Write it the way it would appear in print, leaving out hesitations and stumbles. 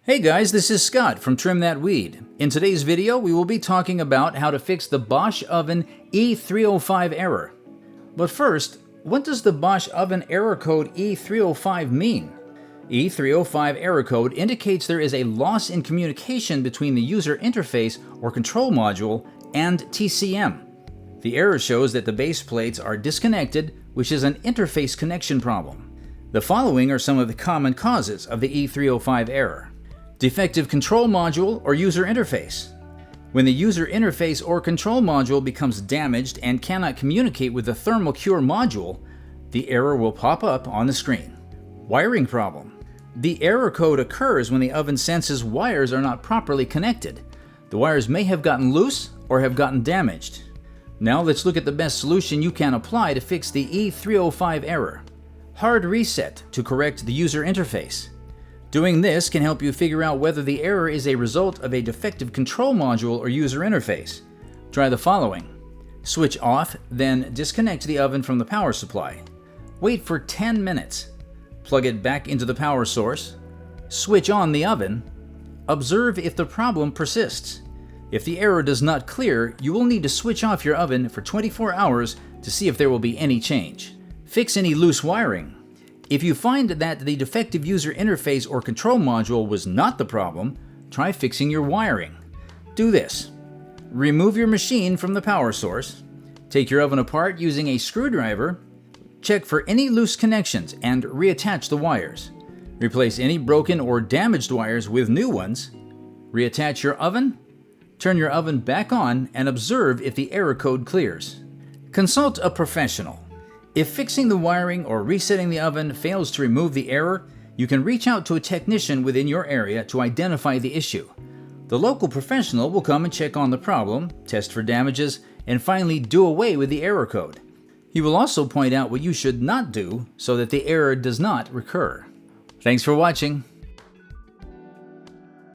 Hey guys, this is Scott from Trim That Weed. In today's video, we will be talking about how to fix the Bosch oven E305 error. But first, what does the Bosch oven error code E305 mean? E305 error code indicates there is a loss in communication between the user interface or control module and TCM. The error shows that the base plates are disconnected, which is an interface connection problem. The following are some of the common causes of the E305 error. Defective control module or user interface. When the user interface or control module becomes damaged and cannot communicate with the thermal cure module, the error will pop up on the screen. Wiring problem. The error code occurs when the oven senses wires are not properly connected. The wires may have gotten loose or have gotten damaged. Now let's look at the best solution you can apply to fix the E305 error. Hard reset to correct the user interface. Doing this can help you figure out whether the error is a result of a defective control module or user interface. Try the following. Switch off, then disconnect the oven from the power supply. Wait for 10 minutes. Plug it back into the power source. Switch on the oven. Observe if the problem persists. If the error does not clear, you will need to switch off your oven for 24 hours to see if there will be any change. Fix any loose wiring. If you find that the defective user interface or control module was not the problem, try fixing your wiring. Do this. Remove your machine from the power source. Take your oven apart using a screwdriver. Check for any loose connections and reattach the wires. Replace any broken or damaged wires with new ones. Reattach your oven. Turn your oven back on and observe if the error code clears. Consult a professional. If fixing the wiring or resetting the oven fails to remove the error, you can reach out to a technician within your area to identify the issue. The local professional will come and check on the problem, test for damages, and finally do away with the error code. He will also point out what you should not do so that the error does not recur. Thanks for watching.